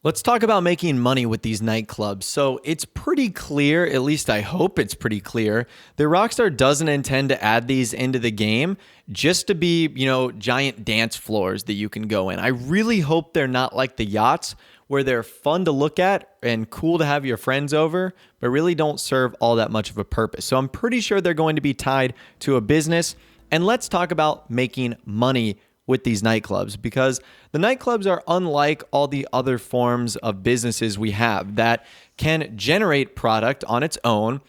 Let's talk about making money with these nightclubs. So it's pretty clear, at least I hope it's pretty clear, that Rockstar doesn't intend to add these into the game just to be, giant dance floors that you can go in. I really hope they're not like the yachts where they're fun to look at and cool to have your friends over, but really don't serve all that much of a purpose. So I'm pretty sure they're going to be tied to a business. And let's talk about making money with these nightclubs, because the nightclubs are unlike all the other forms of businesses we have that can generate product on its own,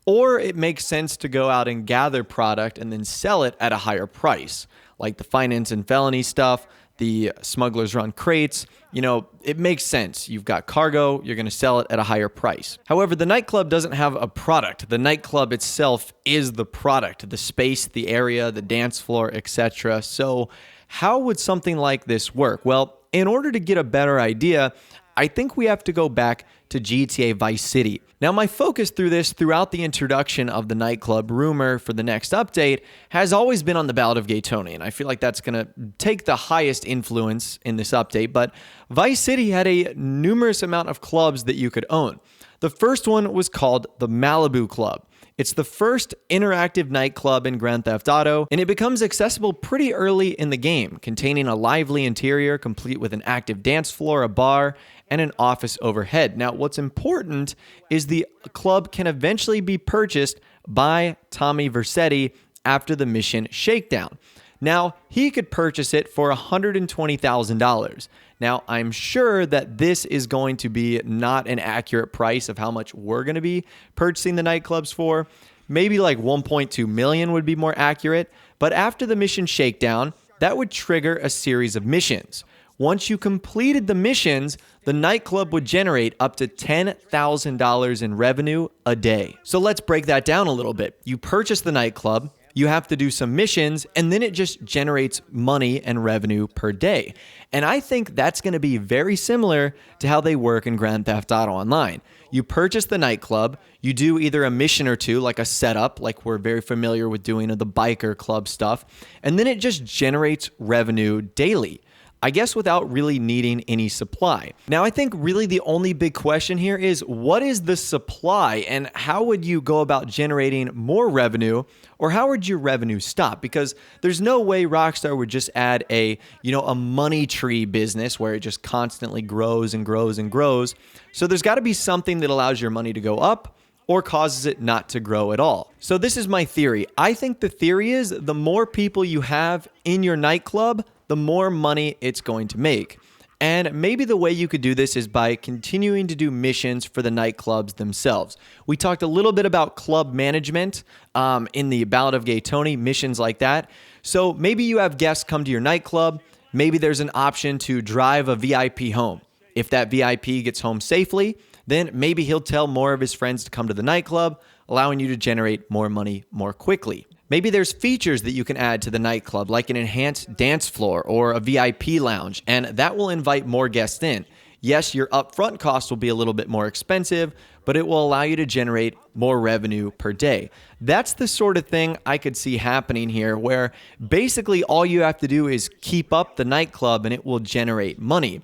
or it makes sense to go out and gather product and then sell it at a higher price, like the finance and felony stuff, the smugglers run crates. It makes sense. You've got cargo, you're going to sell it at a higher price. However, the nightclub doesn't have a product. The nightclub itself is the product, the space, the area, the dance floor, etc. So how would something like this work? Well, in order to get a better idea, I think we have to go back to GTA Vice City. Now, my focus throughout the introduction of the nightclub rumor for the next update has always been on the Ballad of Gay Tony, and I feel like that's going to take the highest influence in this update, but Vice City had a numerous amount of clubs that you could own. The first one was called the Malibu Club. It's the first interactive nightclub in Grand Theft Auto, and it becomes accessible pretty early in the game, containing a lively interior complete with an active dance floor, a bar, and an office overhead. Now, what's important is the club can eventually be purchased by Tommy Vercetti after the mission shakedown. Now, he could purchase it for $120,000. Now, I'm sure that this is going to be not an accurate price of how much we're going to be purchasing the nightclubs for. Maybe like 1.2 million would be more accurate. But after the mission shakedown, that would trigger a series of missions. Once you completed the missions, the nightclub would generate up to $10,000 in revenue a day. So let's break that down a little bit. You purchase the nightclub, you have to do some missions, and then it just generates money and revenue per day. And I think that's going to be very similar to how they work in Grand Theft Auto Online. You purchase the nightclub, you do either a mission or two, like a setup, like we're very familiar with doing the biker club stuff, and then it just generates revenue daily, I guess without really needing any supply. Now, I think really the only big question here is, what is the supply and how would you go about generating more revenue, or how would your revenue stop? Because there's no way Rockstar would just add a money tree business where it just constantly grows and grows and grows. So there's got to be something that allows your money to go up or causes it not to grow at all. So this is my theory. I think the theory is the more people you have in your nightclub, the more money it's going to make. And maybe the way you could do this is by continuing to do missions for the nightclubs themselves. We talked a little bit about club management in the Ballad of Gay Tony, missions like that. So maybe you have guests come to your nightclub. Maybe there's an option to drive a VIP home. If that VIP gets home safely, then maybe he'll tell more of his friends to come to the nightclub, allowing you to generate more money more quickly. Maybe there's features that you can add to the nightclub, like an enhanced dance floor or a VIP lounge, and that will invite more guests in. Yes, your upfront cost will be a little bit more expensive, but it will allow you to generate more revenue per day. That's the sort of thing I could see happening here, where basically all you have to do is keep up the nightclub and it will generate money.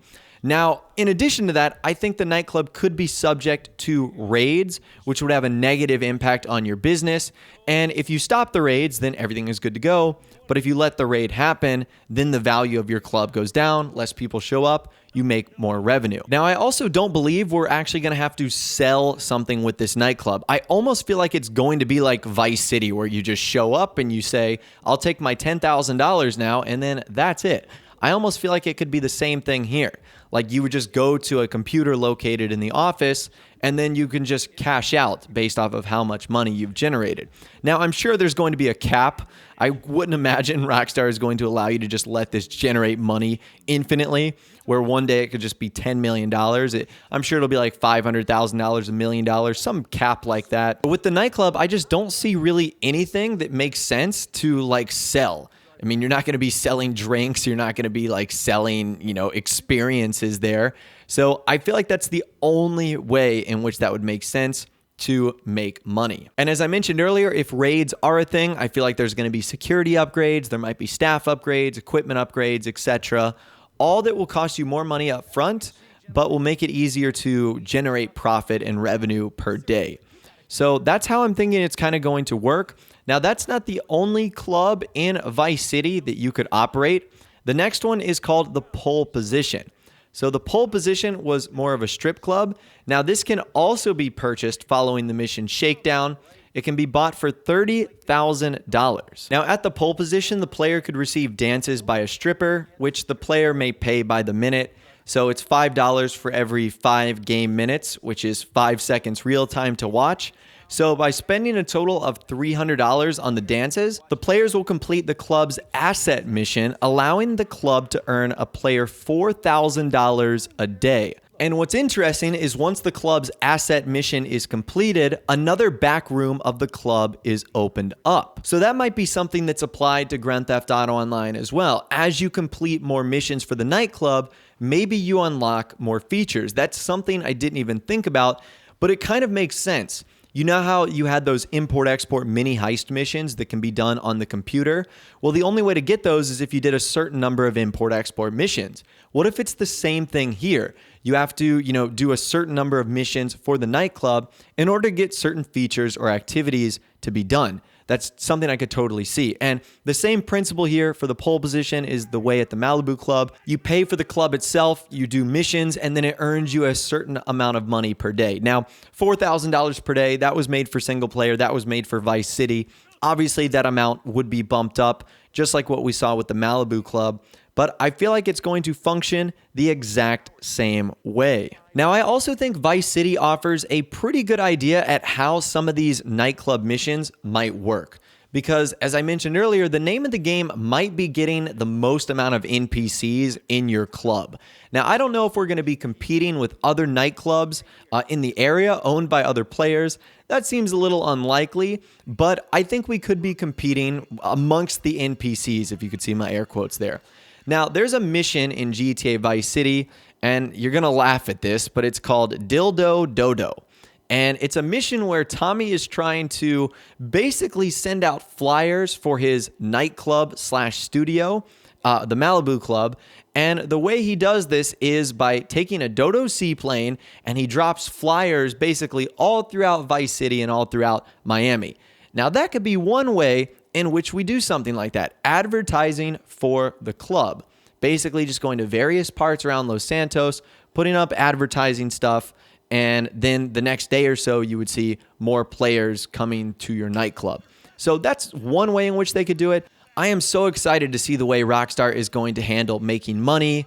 Now, in addition to that, I think the nightclub could be subject to raids, which would have a negative impact on your business. And if you stop the raids, then everything is good to go. But if you let the raid happen, then the value of your club goes down, less people show up, you make more revenue. Now, I also don't believe we're actually going to have to sell something with this nightclub. I almost feel like it's going to be like Vice City, where you just show up and you say, I'll take my $10,000 now, and then that's it. I almost feel like it could be the same thing here. Like you would just go to a computer located in the office and then you can just cash out based off of how much money you've generated. Now, I'm sure there's going to be a cap. I wouldn't imagine Rockstar is going to allow you to just let this generate money infinitely, where one day it could just be $10 million. I'm sure it'll be like $500,000, $1 million, some cap like that. But with the nightclub, I just don't see really anything that makes sense to like sell. I mean, you're not going to be selling drinks. You're not going to be like selling, experiences there. So I feel like that's the only way in which that would make sense to make money. And as I mentioned earlier, if raids are a thing, I feel like there's going to be security upgrades. There might be staff upgrades, equipment upgrades, etc. All that will cost you more money up front, but will make it easier to generate profit and revenue per day. So that's how I'm thinking it's kind of going to work. Now, that's not the only club in Vice City that you could operate. The next one is called the Pole Position. So the Pole Position was more of a strip club. Now, this can also be purchased following the mission Shakedown. It can be bought for $30,000. Now, at the Pole Position, the player could receive dances by a stripper, which the player may pay by the minute. So it's $5 for every 5 game minutes, which is 5 seconds real time to watch. So by spending a total of $300 on the dances, the players will complete the club's asset mission, allowing the club to earn a player $4,000 a day. And what's interesting is once the club's asset mission is completed, another back room of the club is opened up. So that might be something that's applied to Grand Theft Auto Online as well. As you complete more missions for the nightclub, maybe you unlock more features. That's something I didn't even think about, but it kind of makes sense. You know how you had those import-export mini heist missions that can be done on the computer? Well, the only way to get those is if you did a certain number of import-export missions. What if it's the same thing here? You have to, do a certain number of missions for the nightclub in order to get certain features or activities to be done. That's something I could totally see. And the same principle here for the Pole Position is the way at the Malibu Club. You pay for the club itself, you do missions, and then it earns you a certain amount of money per day. Now, $4,000 per day, that was made for single player, that was made for Vice City. Obviously, that amount would be bumped up, just like what we saw with the Malibu Club. But I feel like it's going to function the exact same way. Now, I also think Vice City offers a pretty good idea at how some of these nightclub missions might work. Because, as I mentioned earlier, the name of the game might be getting the most amount of NPCs in your club. Now, I don't know if we're going to be competing with other nightclubs in the area owned by other players. That seems a little unlikely, but I think we could be competing amongst the NPCs, if you could see my air quotes there. Now, there's a mission in GTA Vice City, and you're going to laugh at this, but it's called Dildo Dodo. And it's a mission where Tommy is trying to basically send out flyers for his nightclub/studio, the Malibu Club. And the way he does this is by taking a Dodo seaplane, and he drops flyers basically all throughout Vice City and all throughout Miami. Now, that could be one way in which we do something like that. Advertising for the club. Basically just going to various parts around Los Santos, putting up advertising stuff, and then the next day or so, you would see more players coming to your nightclub. So that's one way in which they could do it. I am so excited to see the way Rockstar is going to handle making money,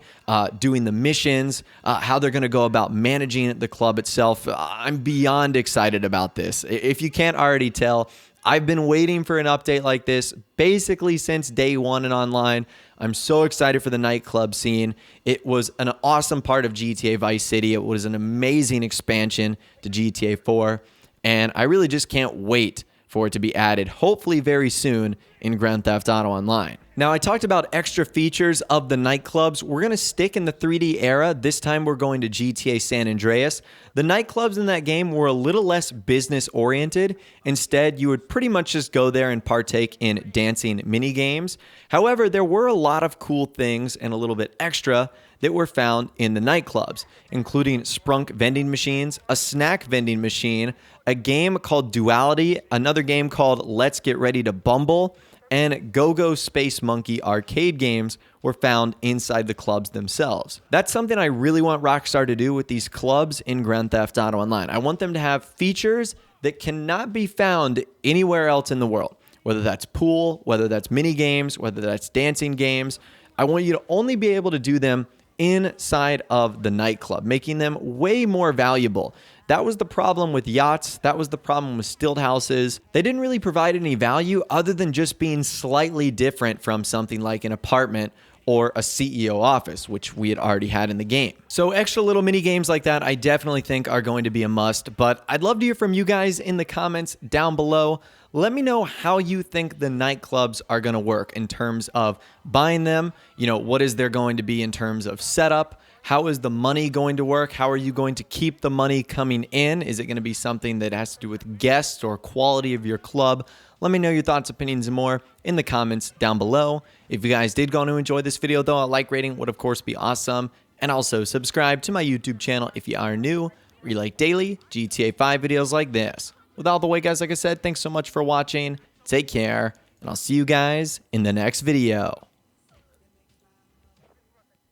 doing the missions, how they're going to go about managing the club itself. I'm beyond excited about this. If you can't already tell, I've been waiting for an update like this basically since day one in online. I'm so excited for the nightclub scene. It was an awesome part of GTA Vice City. It was an amazing expansion to GTA 4. And I really just can't wait for it to be added, hopefully very soon, in Grand Theft Auto Online. Now, I talked about extra features of the nightclubs. We're going to stick in the 3D era. This time, we're going to GTA San Andreas. The nightclubs in that game were a little less business-oriented. Instead, you would pretty much just go there and partake in dancing mini-games. However, there were a lot of cool things and a little bit extra that were found in the nightclubs, including sprunk vending machines, a snack vending machine, a game called Duality, another game called Let's Get Ready to Bumble, and Go-Go Space Monkey arcade games were found inside the clubs themselves. That's something I really want Rockstar to do with these clubs in Grand Theft Auto Online. I want them to have features that cannot be found anywhere else in the world, whether that's pool, whether that's mini games, whether that's dancing games. I want you to only be able to do them inside of the nightclub, making them way more valuable. That was the problem with yachts. That was the problem with stilt houses. They didn't really provide any value other than just being slightly different from something like an apartment or a CEO office, which we had already had in the game. So extra little mini games like that, I definitely think are going to be a must, but I'd love to hear from you guys in the comments down below. Let me know how you think the nightclubs are going to work in terms of buying them. What is there going to be in terms of setup? How is the money going to work? How are you going to keep the money coming in? Is it going to be something that has to do with guests or quality of your club? Let me know your thoughts, opinions, and more in the comments down below. If you guys did go on to enjoy this video, though, a like rating would, of course, be awesome. And also subscribe to my YouTube channel if you are new, where you like daily GTA 5 videos like this. With all the way, guys, like I said, thanks so much for watching. Take care, and I'll see you guys in the next video.